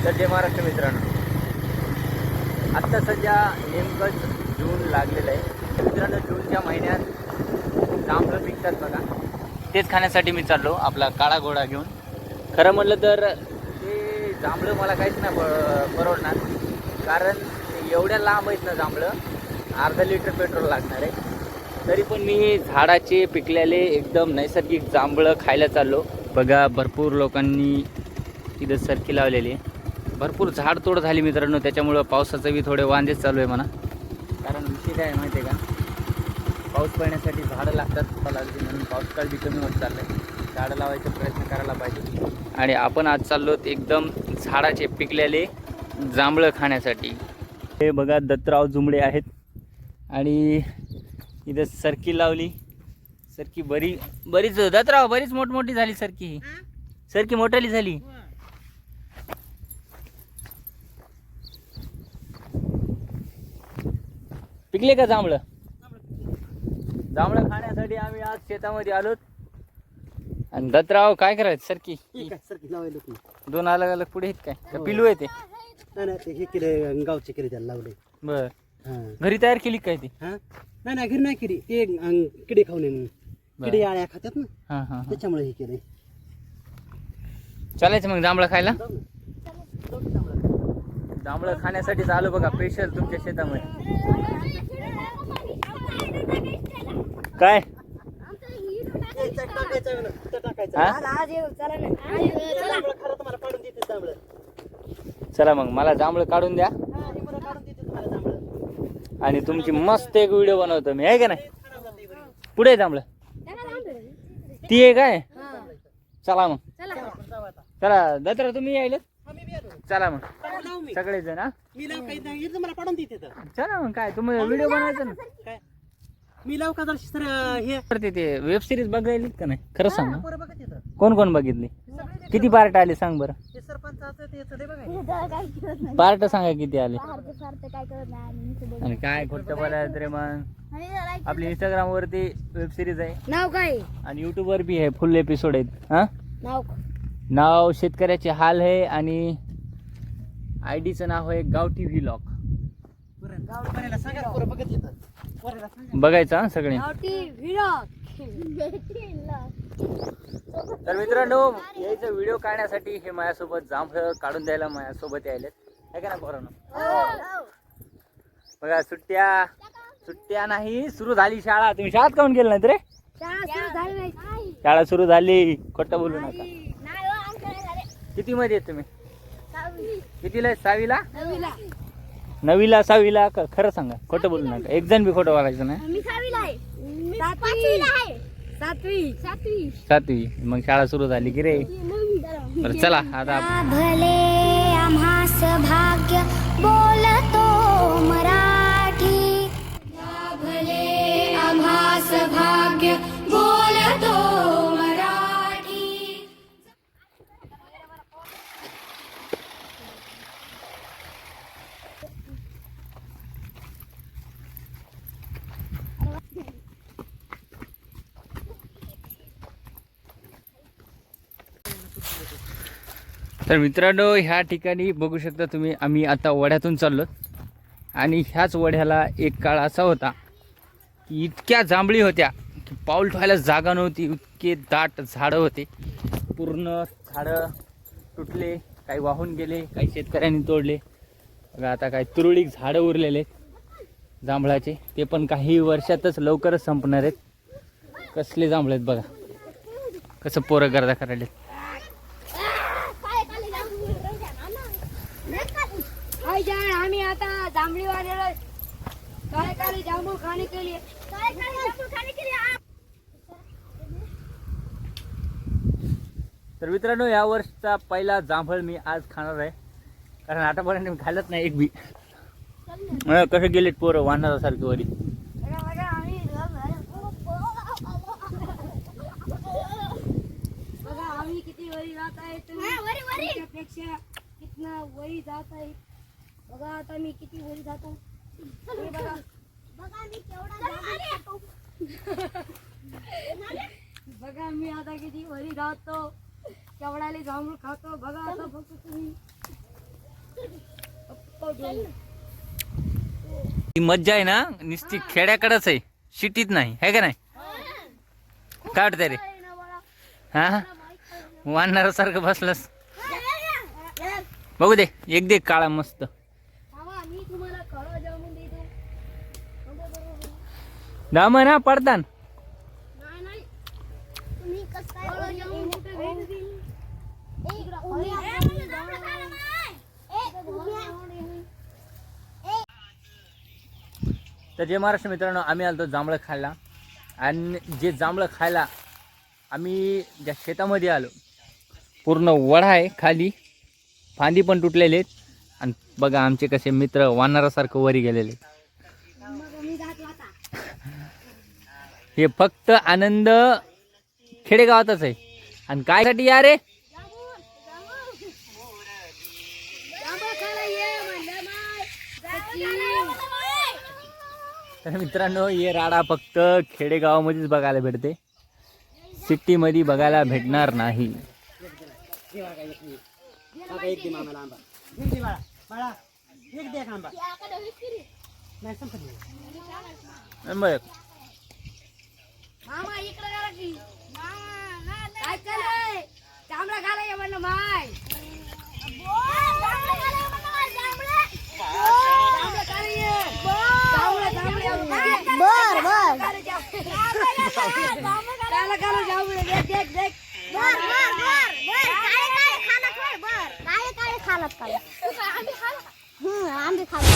तर जय महाराष्ट्र मित्रांनो, आत्ता सध्या नेमकंच जून लागलेलं आहे मित्रांनो. जूनच्या महिन्यात जांभळं पिकतात बघा, तेच खाण्यासाठी मी चाललो आपला काळा घोडा घेऊन. खरं म्हटलं तर ते जांभळं मला काहीच नाही परवडणार, कारण एवढ्या लांब आहेत ना जांभळं, अर्धा लिटर पेट्रोल लागणार आहे. तरी पण मी झाडाचे पिकलेले एकदम नैसर्गिक जांभळं खायला चाललो. बघा भरपूर लोकांनी तिथं सरकी लावलेली आहे. भरपूर झाडतोड झाली मित्रांनो, त्याच्यामुळं पावसाचं बी थोडे वांदेच चालू आहे म्हणा. कारण विषय काय माहिती आहे का, पाऊस पडण्यासाठी झाडं लागतात म्हणून पावसाळा बी कमी होत चाललं आहे. झाडं लावायचा प्रयत्न करायला पाहिजे. आणि आपण आज चाललो एकदम झाडाचे पिकलेले जांभळं खाण्यासाठी. हे बघा दत्तराव जुमडे आहेत आणि इथं सरकी लावली. सरकी बरीच दत्तराव बरीच मोठमोठी झाली सरकी. सरकी मोठाली झाली. पिकले का जांभळं? जांभळं खाण्यासाठी आम्ही आज शेतामध्ये आलोत. आणि दत्तराव काय करायचं? सरकी लावायला दोन अलग अलग पुढे आहेत काय? पिलू आहे ते? नाही हे केले गावचे केले त्याला लावले. बर, घरी तयार केली काय ती? नाही घरी नाही केली, ते किडे खाऊ नये म्हणून. किडे आळ्या खात्यात ना, त्याच्यामुळे हे केले. चालायचं मग जांभळं खायला? जांभळं खाण्यासाठीच आलो बघा, स्पेशल तुमच्या शेतामध्ये. काय चला मग मला जांभळं काढून द्या आणि तुमची मस्त एक व्हिडिओ बनवतो मी, आहे का नाही? पुढे जांभळं ती आहे काय? चला मग, चला दत्तराव तुम्ही यायला. चला मग सगळे जण. चला मग काय तुम्ही व्हिडिओ बनवायचा ना. मी लाव का सर हे करते ते वेब सिरीज बघायली का नाही? खरं सांग, कोण कोण बघितली? किती पार्ट आले सांग बरं? पार्ट सांगा किती आले. आणि काय खोटं बोलायचं रे मग. आपली इंस्टाग्राम वरती वेब सिरीज आहे, नाव काय? आणि युट्यूब वर बी आहे, फुल एपिसोड आहेत. हा नाव शेतकऱ्याचे हाल आहे आणि आयडीचं नाव आहे गावठी व्लॉग. बघायचं सगळे. तर मित्रांनो, यायचं व्हिडिओ काढण्यासाठी हे माझ्यासोबत जांभळं काढून द्यायला माझ्यासोबत यायलेत, आहे का ना पोरांनो? बघा सुट्ट्या नाही, सुरू झाली शाळा. तुम्ही शाळेत काऊन गेले नाहीत रे? शाळा सुरू झाली, खोटं बोलू नका. किती मध्ये आहेत तुम्ही? कितीला आहे? 6वीला? 9वीला 6वीला? खरं सांगा, खोटं बोलू नका. एक जण बी खोटं बोलायचं नाही. 7वी. मग शाळा सुरू झाली की रे. बरं चला आता भले आम्हास भाग्य बोलतो मराठी. भले आम्हास भाग्य बोलतो मराठी. तर मित्रांनो, ह्या ठिकाणी बघू शकता तुम्ही, आम्ही आता वड्यातून चाललो. आणि ह्याच वड्याला एक काळ असा होता की इतक्या जांभळी होत्या की पाऊल ठेवायला जागा नव्हती. इतके दाट झाडं होते, पूर्ण झाडं तुटले, काही वाहून गेले, काही शेतकऱ्यांनी तोडले. बघा आता काही तुरळीक झाडं उरलेले जांभळाचे, ते पण काही वर्षातच लवकरच संपणार आहेत. कसले जांभळे आहेत बघा, कसं पोरं गर्दा करायला. आम्ही आता जांभळी वाल्याला काळे जांभूळ खाने के लिए तर मित्रांनो, या वर्षीचा पहिला जांभळ मी आज खाणार आहे, कारण आतापर्यंत मी खाल्लंच नाही एक बी. कसे गेलेत पोरं वानरासारखे वरी. बघा आम्ही किती वरी जात आहे, तुमच्यापेक्षा कितना वरी जात आहे. बघा आता मी किती वरी जातो. बघा मी केवढा बघा मी आता किती वरी जातो, केवढाले जांभूळ खातो. बघा आता फक्त तुम्ही ही मज्जा आहे ना नुसती खेड्याकडेच आहे, सिटीत नाही, है का नाही? काय वाटतंय रे? हा वानरासारखं बसलंस. बघू दे एक दे काळा मस्त. मी तुम्हाला खडा जामून देतो. दाम ना पडतान. नाही नाही तुम्ही कसं काय खडा जामून कुठे भेटतील? तर जय महाराष्ट्र मित्रांनो, आम्ही आलतो जांभळं खायला. आणि जे जांभळं खायला आम्ही ज्या शेतामध्ये आलो, पूर्ण वडा आहे खाली, फांदी पण तुटलेले आहेत. आणि बघा आमचे कसे मित्र वानरासारखं वरी गेलेले. हे फक्त आनंद खेडेगावातच आहे. आणि काय साठी या रे? तर मित्रांनो हे राडा फक्त खेडेगावामध्येच बघायला भेटते, सिटीमध्ये बघायला भेटणार नाही. एक दे मामाला आंबा. एक दे बाळा. बाळा एक दे आंबा. नाही संपत नाही. बघ मामा इकडे गेला की काय चाललंय? जांभळा खायला म्हणलं माय. बर बर काला काला जांभळे देख देख देख. बर बर बर बर काळे काळे खाला बर काळे काळे खालात काळे आंबे खाला. आंबे खाला.